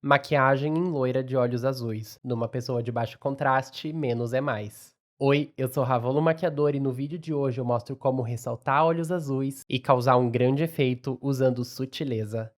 Maquiagem em loira de olhos azuis. Numa pessoa de baixo contraste, menos é mais. Oi, eu sou Ravolo Maquiador e no vídeo de hoje eu mostro como ressaltar olhos azuis e causar um grande efeito usando sutileza.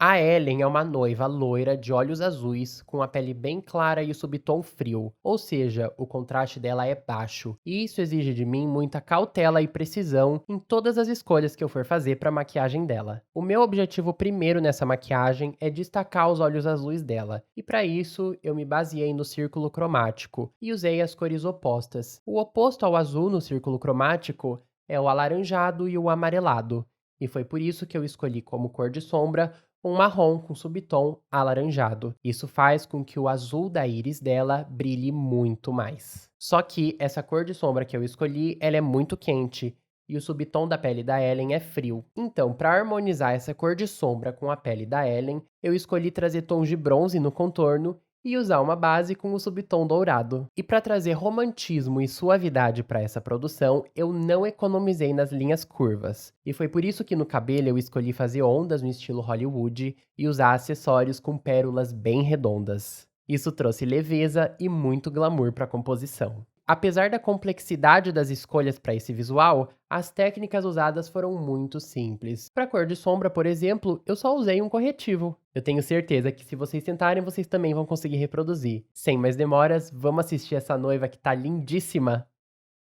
A Ellen é uma noiva loira de olhos azuis, com a pele bem clara e o subtom frio, ou seja, o contraste dela é baixo, e isso exige de mim muita cautela e precisão em todas as escolhas que eu for fazer para a maquiagem dela. O meu objetivo primeiro nessa maquiagem é destacar os olhos azuis dela, e para isso eu me baseei no círculo cromático e usei as cores opostas. O oposto ao azul no círculo cromático é o alaranjado e o amarelado, e foi por isso que eu escolhi como cor de sombra um marrom com subtom alaranjado. Isso faz com que o azul da íris dela brilhe muito mais. Só que essa cor de sombra que eu escolhi, ela é muito quente e o subtom da pele da Ellen é frio. Então, para harmonizar essa cor de sombra com a pele da Ellen, eu escolhi trazer tons de bronze no contorno e usar uma base com o subtom dourado. E para trazer romantismo e suavidade para essa produção, eu não economizei nas linhas curvas. E foi por isso que no cabelo eu escolhi fazer ondas no estilo Hollywood e usar acessórios com pérolas bem redondas. Isso trouxe leveza e muito glamour para a composição. Apesar da complexidade das escolhas para esse visual, as técnicas usadas foram muito simples. Para a cor de sombra, por exemplo, eu só usei um corretivo. Eu tenho certeza que se vocês tentarem, vocês também vão conseguir reproduzir. Sem mais demoras, vamos assistir essa noiva que tá lindíssima!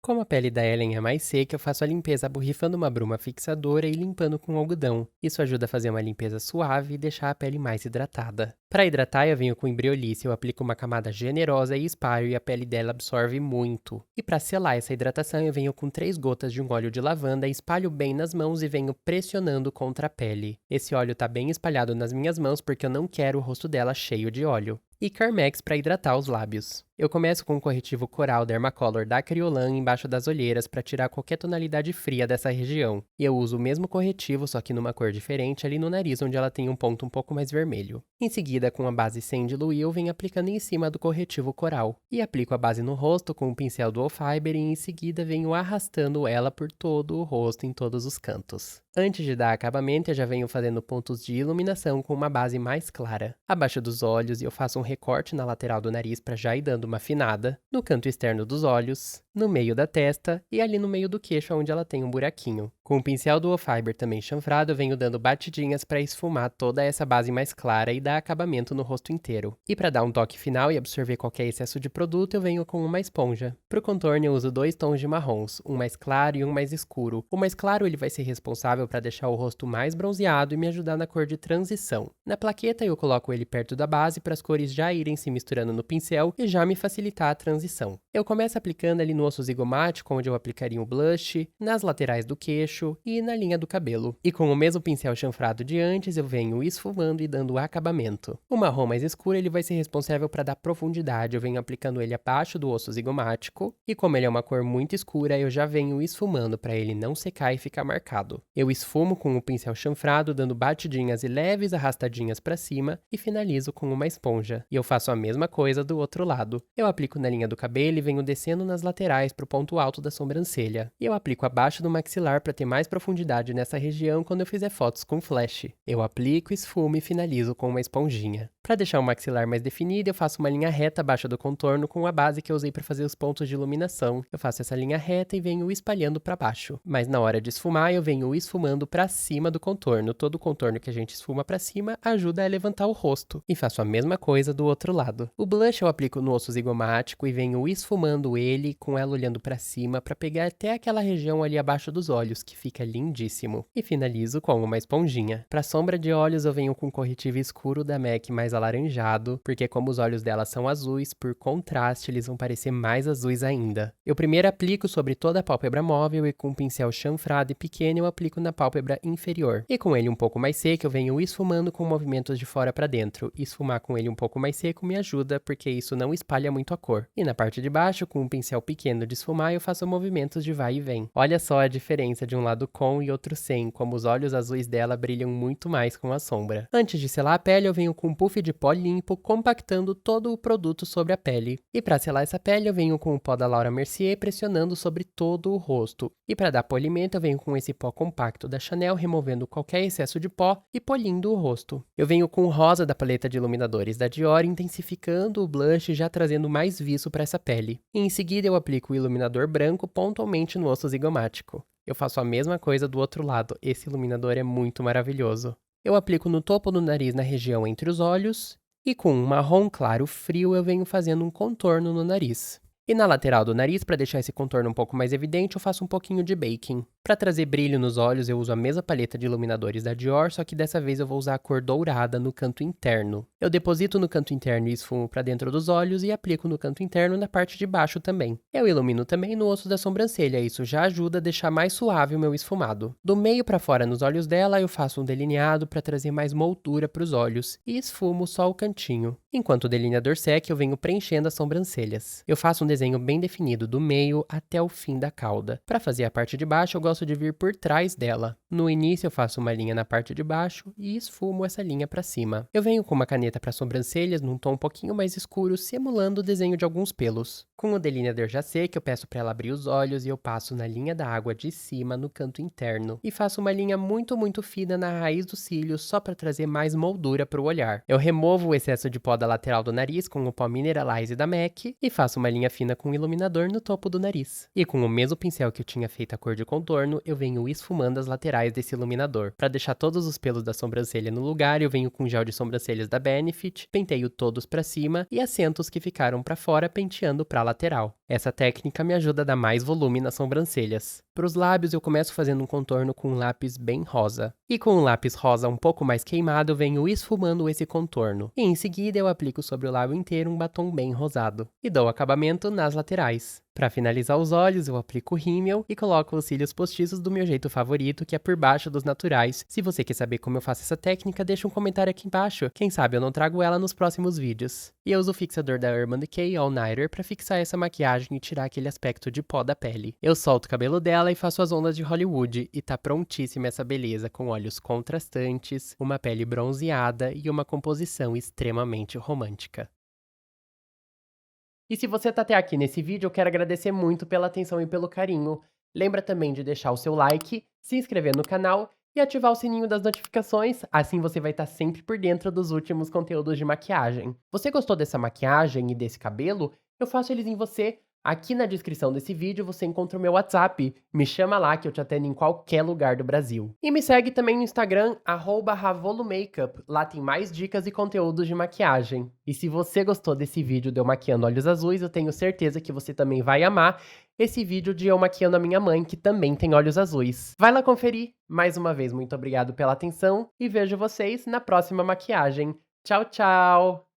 Como a pele da Ellen é mais seca, eu faço a limpeza borrifando uma bruma fixadora e limpando com algodão. Isso ajuda a fazer uma limpeza suave e deixar a pele mais hidratada. Para hidratar, eu venho com Embriolice, eu aplico uma camada generosa e espalho e a pele dela absorve muito. E para selar essa hidratação, eu venho com 3 gotas de um óleo de lavanda, espalho bem nas mãos e venho pressionando contra a pele. Esse óleo tá bem espalhado nas minhas mãos porque eu não quero o rosto dela cheio de óleo. E Carmex para hidratar os lábios. Eu começo com o corretivo Coral Dermacolor da Criolan embaixo das olheiras para tirar qualquer tonalidade fria dessa região. E eu uso o mesmo corretivo, só que numa cor diferente ali no nariz, onde ela tem um ponto um pouco mais vermelho. Em seguida, com a base sem diluir, eu venho aplicando em cima do corretivo Coral. E aplico a base no rosto com o pincel Dual Fiber e em seguida venho arrastando ela por todo o rosto em todos os cantos. Antes de dar acabamento, eu já venho fazendo pontos de iluminação com uma base mais clara. Abaixo dos olhos, eu faço um recorte na lateral do nariz para já ir dando uma afinada, no canto externo dos olhos, no meio da testa e ali no meio do queixo onde ela tem um buraquinho. Com o pincel Dual Fiber também chanfrado, eu venho dando batidinhas para esfumar toda essa base mais clara e dar acabamento no rosto inteiro. E para dar um toque final e absorver qualquer excesso de produto, eu venho com uma esponja. Para o contorno eu uso 2 tons de marrons, um mais claro e um mais escuro. O mais claro ele vai ser responsável para deixar o rosto mais bronzeado e me ajudar na cor de transição. Na plaqueta eu coloco ele perto da base para as cores já irem se misturando no pincel e já me facilitar a transição. Eu começo aplicando ali no osso zigomático, onde eu aplicaria o blush, nas laterais do queixo e na linha do cabelo. E com o mesmo pincel chanfrado de antes, eu venho esfumando e dando acabamento. O marrom mais escuro ele vai ser responsável para dar profundidade, eu venho aplicando ele abaixo do osso zigomático, e como ele é uma cor muito escura, eu já venho esfumando para ele não secar e ficar marcado. Eu esfumo com o pincel chanfrado, dando batidinhas e leves arrastadinhas para cima e finalizo com uma esponja. E eu faço a mesma coisa do outro lado. Eu aplico na linha do cabelo e venho descendo nas laterais para o ponto alto da sobrancelha. E eu aplico abaixo do maxilar para ter mais profundidade nessa região quando eu fizer fotos com flash. Eu aplico, esfumo e finalizo com uma esponjinha. Para deixar o maxilar mais definido, eu faço uma linha reta abaixo do contorno com a base que eu usei para fazer os pontos de iluminação. Eu faço essa linha reta e venho espalhando para baixo. Mas na hora de esfumar, eu venho esfumando para cima do contorno. Todo o contorno que a gente esfuma para cima ajuda a levantar o rosto. E faço a mesma coisa do outro lado. O blush eu aplico no osso zigomático e venho esfumando ele com ela olhando para cima para pegar até aquela região ali abaixo dos olhos, que fica lindíssimo. E finalizo com uma esponjinha. Para sombra de olhos eu venho com corretivo escuro da MAC mais alaranjado, porque como os olhos dela são azuis, por contraste eles vão parecer mais azuis ainda. Eu primeiro aplico sobre toda a pálpebra móvel e com um pincel chanfrado e pequeno eu aplico na pálpebra inferior. E com ele um pouco mais seco eu venho esfumando com movimentos de fora para dentro. Esfumar com ele um pouco mais seco me ajuda porque isso não espalha muito a cor. E na parte de baixo, com um pincel pequeno esquecendo de esfumar, eu faço movimentos de vai e vem. Olha só a diferença de um lado com e outro sem, como os olhos azuis dela brilham muito mais com a sombra. Antes de selar a pele, eu venho com um puff de pó limpo, compactando todo o produto sobre a pele. E para selar essa pele, eu venho com o pó da Laura Mercier pressionando sobre todo o rosto. E para dar polimento, eu venho com esse pó compacto da Chanel, removendo qualquer excesso de pó e polindo o rosto. Eu venho com o rosa da paleta de iluminadores da Dior, intensificando o blush e já trazendo mais viço para essa pele. E em seguida, eu aplico o iluminador branco pontualmente no osso zigomático. Eu faço a mesma coisa do outro lado, esse iluminador é muito maravilhoso. Eu aplico no topo do nariz na região entre os olhos, e com um marrom claro frio eu venho fazendo um contorno no nariz. E na lateral do nariz, para deixar esse contorno um pouco mais evidente, eu faço um pouquinho de baking. Para trazer brilho nos olhos, eu uso a mesma paleta de iluminadores da Dior, só que dessa vez eu vou usar a cor dourada no canto interno. Eu deposito no canto interno e esfumo para dentro dos olhos e aplico no canto interno na parte de baixo também. Eu ilumino também no osso da sobrancelha, isso já ajuda a deixar mais suave o meu esfumado. Do meio para fora nos olhos dela, eu faço um delineado para trazer mais moldura para os olhos e esfumo só o cantinho. Enquanto o delineador seca, eu venho preenchendo as sobrancelhas. Eu faço um desenho bem definido do meio até o fim da cauda. Para fazer a parte de baixo, eu gosto de vir por trás dela. No início, eu faço uma linha na parte de baixo e esfumo essa linha para cima. Eu venho com uma caneta para sobrancelhas num tom um pouquinho mais escuro, simulando o desenho de alguns pelos. Com o delineador já seco, eu peço para ela abrir os olhos e eu passo na linha da água de cima no canto interno. E faço uma linha muito fina na raiz dos cílios só para trazer mais moldura para o olhar. Eu removo o excesso de pó da lateral do nariz com o pó Mineralize da MAC e faço uma linha fina com iluminador no topo do nariz. E com o mesmo pincel que eu tinha feito a cor de contorno, eu venho esfumando as laterais desse iluminador. Para deixar todos os pelos da sobrancelha no lugar, eu venho com gel de sobrancelhas da Benefit, penteio todos para cima e assento os que ficaram para fora penteando para a lateral. Essa técnica me ajuda a dar mais volume nas sobrancelhas. Para os lábios, eu começo fazendo um contorno com um lápis bem rosa. E com um lápis rosa um pouco mais queimado, eu venho esfumando esse contorno. E em seguida, eu aplico sobre o lábio inteiro um batom bem rosado. E dou acabamento nas laterais. Para finalizar os olhos, eu aplico o rímel e coloco os cílios postiços do meu jeito favorito, que é por baixo dos naturais. Se você quer saber como eu faço essa técnica, deixa um comentário aqui embaixo. Quem sabe eu não trago ela nos próximos vídeos. E eu uso o fixador da Urban Decay All Nighter para fixar essa maquiagem e tirar aquele aspecto de pó da pele. Eu solto o cabelo dela e faço as ondas de Hollywood, e tá prontíssima essa beleza com olhos contrastantes, uma pele bronzeada e uma composição extremamente romântica. E se você tá até aqui nesse vídeo, eu quero agradecer muito pela atenção e pelo carinho. Lembra também de deixar o seu like, se inscrever no canal e ativar o sininho das notificações, assim você vai estar sempre por dentro dos últimos conteúdos de maquiagem. Você gostou dessa maquiagem e desse cabelo? Eu faço eles em você. Aqui na descrição desse vídeo você encontra o meu WhatsApp. Me chama lá que eu te atendo em qualquer lugar do Brasil. E me segue também no Instagram, @ravolomakeup. Lá tem mais dicas e conteúdos de maquiagem. E se você gostou desse vídeo de eu maquiando olhos azuis, eu tenho certeza que você também vai amar esse vídeo de eu maquiando a minha mãe, que também tem olhos azuis. Vai lá conferir. Mais uma vez, muito obrigado pela atenção e vejo vocês na próxima maquiagem. Tchau, tchau!